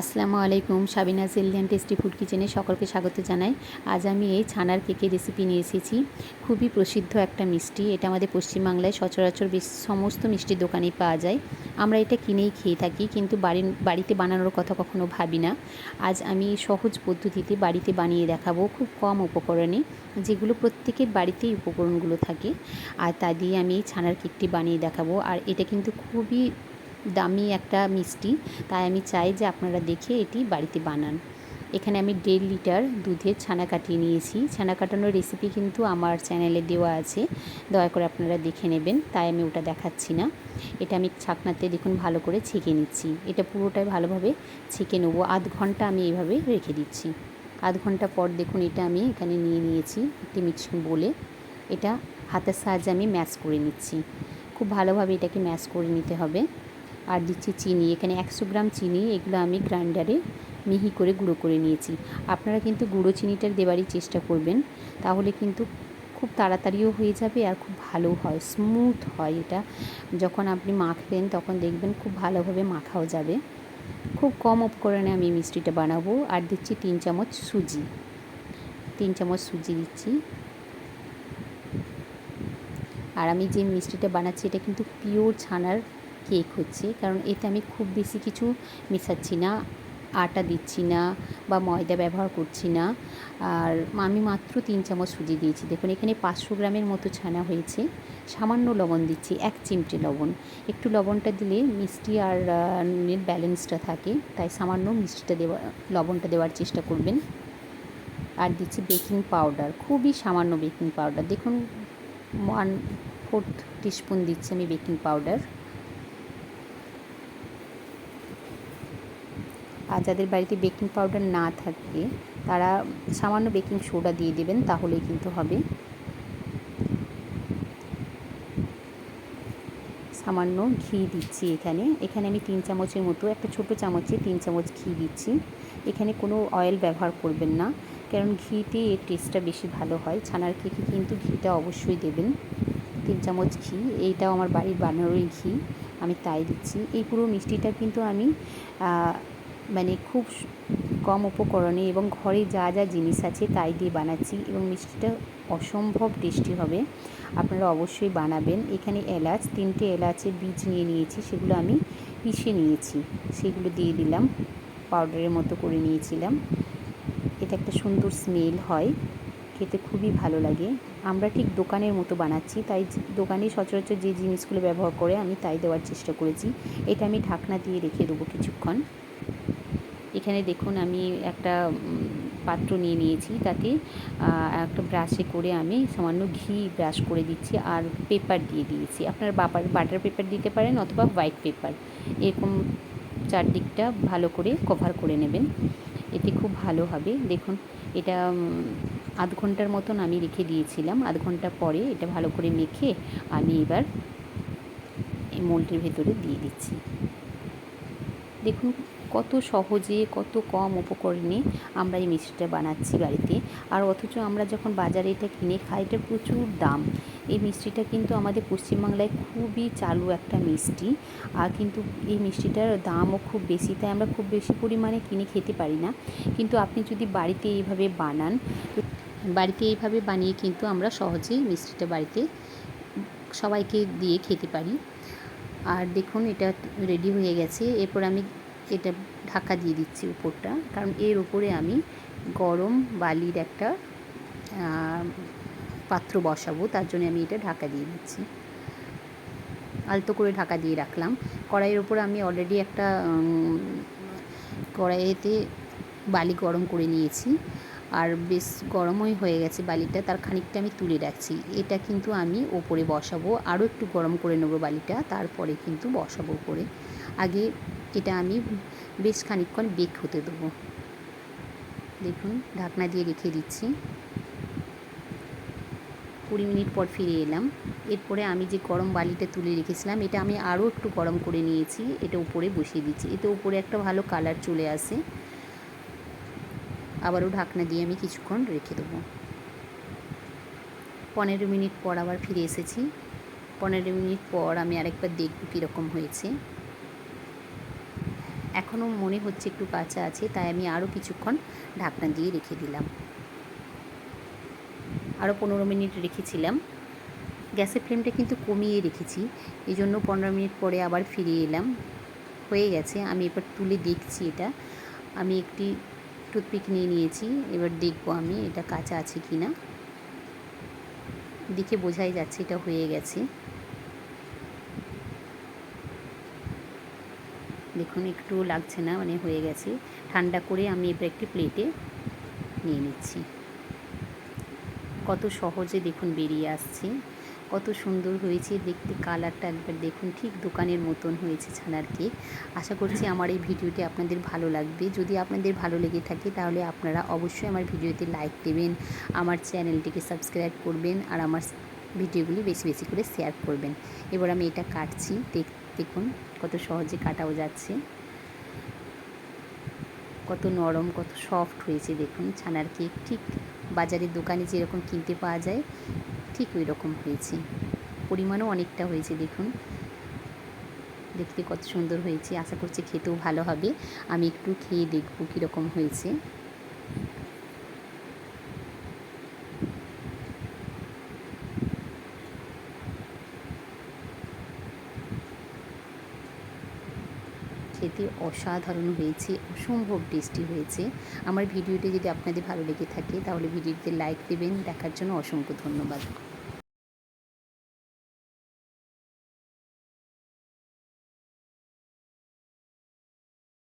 আসসালামু আলাইকুম। সাবিনাজ healthy and tasty food কিচেনে সকলকে স্বাগত জানাই। আজ আমি এই ছানার কেকের রেসিপি নিয়ে এসেছি। খুবই প্রসিদ্ধ একটা মিষ্টি। এটা আমাদের পশ্চিমবাংলায় সচরাচর সমস্ত মিষ্টির দোকানেই পাওয়া যায়। আমরা এটা কিনেই খেয়ে থাকি, কিন্তু বাড়িতে বানানোর কথা কখনো ভাবি না। আজ আমি সহজ পদ্ধতিতে বাড়িতে বানিয়ে দেখাবো, খুব কম উপকরণে, যেগুলো প্রত্যেকের বাড়িতেই উপকরণগুলো থাকে। আর তা দিয়ে আমি এই ছানার কেকটি বানিয়ে দেখাবো। আর এটা কিন্তু খুবই দামি একটা মিষ্টি, তাই আমি চাই যে আপনারা দেখে এটি বাড়িতে বানান। এখানে আমি 1.5 লিটার দুধের ছানা কাটিয়ে নিয়েছি। ছানা কাটানোর রেসিপি কিন্তু আমার চ্যানেলে দেওয়া আছে, দয়া করে আপনারা দেখে নেবেন, তাই আমি ওটা দেখাচ্ছি না। এটা আমি ছাকনাতে দেখুন ভালো করে ছেঁকে নিচ্ছি। এটা পুরোটাই ভালোভাবে ছেঁকে নেবো। আধ ঘন্টা আমি এইভাবে রেখে দিচ্ছি। আধ ঘন্টা পর দেখুন এটা আমি এখানে নিয়ে নিয়েছি একটি মিক্সিং বোলে। এটা হাতের সাহায্যে আমি ম্যাশ করে নিচ্ছি। খুব ভালোভাবে এটাকে ম্যাশ করে নিতে হবে। আর দিচ্ছি চিনি, এখানে 100 গ্রাম চিনি। এগুলো আমি গ্রাইন্ডারে মিহি করে গুঁড়ো করে নিয়েছি। আপনারা কিন্তু গুঁড়ো চিনিটা দেওয়ারই চেষ্টা করবেন, তাহলে কিন্তু খুব তাড়াতাড়িও হয়ে যাবে আর খুব ভালো হয়, স্মুথ হয়। এটা যখন আপনি মাখবেন তখন দেখবেন খুব ভালোভাবে মাখাও যাবে। খুব কম উপকরণে আমি মিষ্টিটা বানাবো। আর দিচ্ছি 3 চামচ সুজি। 3 চামচ সুজি দিচ্ছি। আর আমি যে মিষ্টিটা বানাচ্ছি এটা কিন্তু পিওর ছানার কেক হচ্ছে, কারণ এতে আমি খুব বেশি কিছু মেশাচ্ছি না, আটা দিচ্ছি না বা ময়দা ব্যবহার করছি না। আর আমি মাত্র 3 চামচ সুজি দিয়েছি। দেখুন এখানে 500 গ্রামের মতো ছানা হয়েছে। সামান্য লবণ দিচ্ছি, 1 চিমটে লবণ। একটু লবণটা দিলে মিষ্টি আর নুনের ব্যালেন্সটা থাকে, তাই সামান্য লবণটা দেওয়ার চেষ্টা করবেন। আর দিচ্ছি বেকিং পাউডার, খুবই সামান্য বেকিং পাউডার। দেখুন 1/4 টিস্পুন দিচ্ছি আমি বেকিং পাউডার। আর যাদের বাড়িতে বেকিং পাউডার না থাকে তারা সামান্য বেকিং সোডা দিয়ে দেবেন, তাহলেই কিন্তু হবে। সামান্য ঘি দিচ্ছি এখানে আমি 3 চামচের মতো, একটা ছোটো চামচে 3 চামচ ঘি দিচ্ছি। এখানে কোনো অয়েল ব্যবহার করবেন না, কারণ ঘিতে এর টেস্টটা বেশি ভালো হয়। ছানার কেকে কিন্তু ঘিটা অবশ্যই দেবেন। 3 চামচ ঘি, এইটাও আমার বাড়ির বানানোরই ঘি, আমি তাই দিচ্ছি। এই পুরো মিষ্টিটা কিন্তু আমি মানে খুব কম উপকরণে এবং ঘরে যা যা জিনিস আছে তাই দিয়ে বানাচ্ছি, এবং মিষ্টিটা অসম্ভব টেস্টি হবে। আপনারা অবশ্যই বানাবেন। এখানে এলাচ, 3টে এলাচের বীজ নিয়ে নিয়েছি, সেগুলো আমি পিষে নিয়েছি, সেগুলো দিয়ে দিলাম। পাউডারের মতো করে নিয়েছিলাম। এটা একটা সুন্দর স্মেল হয়, খেতে খুবই ভালো লাগে। আমরা ঠিক দোকানের মতো বানাচ্ছি, তাই দোকানে সচরাচর যে জিনিসগুলো ব্যবহার করে আমি তাই দেওয়ার চেষ্টা করেছি। এটা আমি ঢাকনা দিয়ে রেখে দেবো কিছুক্ষণ। এখানে দেখুন আমি একটা পাত্র নিয়ে নিয়েছি, তাতে একটা ব্রাশে করে আমি সামান্য ঘি ব্রাশ করে দিচ্ছি, আর পেপার দিয়ে দিয়েছি। আপনার বাটার পেপার দিতে পারেন অথবা হোয়াইট পেপার, এরকম চারদিকটা ভালো করে কভার করে নেবেন, এতে খুব ভালো হবে। দেখুন এটা আধ ঘন্টার মতন আমি রেখে দিয়েছিলাম। আধ ঘন্টা পরে এটা ভালো করে মেখে আমি এবার এই মোল্ডের ভেতরে দিয়ে দিচ্ছি। দেখুন কত সহজে, কত কম উপকরণে আমরা এই মিষ্টিটা বানাচ্ছি বাড়িতে। আর অথচ আমরা যখন বাজারে এটা কিনে খাই, এটা প্রচুর দাম। এই মিষ্টিটা কিন্তু আমাদের পশ্চিমবাংলায় খুবই চালু একটা মিষ্টি, আর কিন্তু এই মিষ্টিটার দামও খুব বেশি, তাই আমরা খুব বেশি পরিমাণে কিনে খেতে পারি না। কিন্তু আপনি যদি বাড়িতে এইভাবে বানান, বাড়িতে এইভাবে বানিয়ে কিন্তু আমরা সহজেই মিষ্টিটা বাড়িতে সবাইকে দিয়ে খেতে পারি। আর দেখুন এটা রেডি হয়ে গেছে। এরপর আমি এটা ঢাকা দিয়ে দিচ্ছি উপরটা, কারণ এর উপরে আমি গরম বালির একটা পাত্র বসাবো, তার জন্য আমি এটা ঢাকা দিয়ে দিচ্ছি। আলতো করে ঢাকা দিয়ে রাখলাম। কড়াইয়ের উপরে আমি অলরেডি একটা কড়াইতে বালি গরম করে নিয়েছি, আর বেশ গরমই হয়ে গেছে বালিটা, তার খানিকটা আমি তুলে রাখছি। এটা কিন্তু আমি ওপরে বসাবো, আরও একটু গরম করে নেবো বালিটা, তারপরে কিন্তু বসাবো উপরে। আগে এটা আমি বেশ খানিকক্ষণ বেক হতে দেবো। দেখুন ঢাকনা দিয়ে রেখে দিচ্ছি। 20 মিনিট পর ফিরে এলাম। এরপরে আমি যে গরম বালিটা তুলে রেখেছিলাম, এটা আমি আরও একটু গরম করে নিয়েছি, এটা উপরে বসিয়ে দিচ্ছি। এতে উপরে একটা ভালো কালার চলে আসে। আবারও ঢাকনা দিয়ে আমি কিছুক্ষণ রেখে দেবো। 15 মিনিট পর আবার ফিরে এসেছি। 15 মিনিট পর আমি আরেকবার দেখব কীরকম হয়েছে। এখনও মনে হচ্ছে একটু কাঁচা আছে, তাই আমি আরও কিছুক্ষণ ঢাকনা দিয়ে রেখে দিলাম। আরও 15 মিনিট রেখেছিলাম। গ্যাসের ফ্লেমটা কিন্তু কমিয়ে রেখেছি, এই জন্য 15 মিনিট পরে আবার ফিরে এলাম। হয়ে গেছে। আমি এবার তুলে দেখছি এটা। আমি একটি টুথপিক নিয়ে নিয়েছি, এবার দেখব আমি এটা কাঁচা আছে কি না। দেখে বোঝাই যাচ্ছে এটা হয়ে গেছে। দেখুন একটুও লাগছে না, মানে হয়ে গেছে। ঠান্ডা করে আমি এবার একটি প্লেটে নিয়ে নিচ্ছি। কত সহজে দেখুন বেরিয়ে আসছে, কত সুন্দর হয়েছে দেখতে। কালারটা একবার দেখুন, ঠিক দোকানের মতন হয়েছে ছানার কেক। আশা করছি আমার এই ভিডিওটি আপনাদের ভালো লাগবে। যদি আপনাদের ভালো লেগে থাকে তাহলে আপনারা অবশ্যই আমার ভিডিওতে লাইক দেবেন, আমার চ্যানেলটিকে সাবস্ক্রাইব করবেন, আর আমার ভিডিওগুলি বেশি বেশি করে শেয়ার করবেন। এবার আমি এটা কাটছি, দেখুন কত সহজে কাটাও যাচ্ছে, কত নরম, কত সফট হয়েছে দেখুন ছানার কেক। ঠিক বাজারের দোকানে যেরকম কিনতে পাওয়া যায় ঠিক ওই রকম হয়েছে। পরিমাণও অনেকটা হয়েছে দেখুন, দেখতে কত সুন্দর হয়েছে। আশা করছি খেতেও ভালো হবে। আমি একটু খেয়ে দেখব কীরকম হয়েছে। খেতে অসাধারণ হয়েছে, অসম্ভব টেস্টি হয়েছে। আমার ভিডিওটি যদি আপনাদের ভালো লেগে থাকে তাহলে ভিডিওতে লাইক দেবেন। দেখার জন্য অসংখ্য ধন্যবাদ।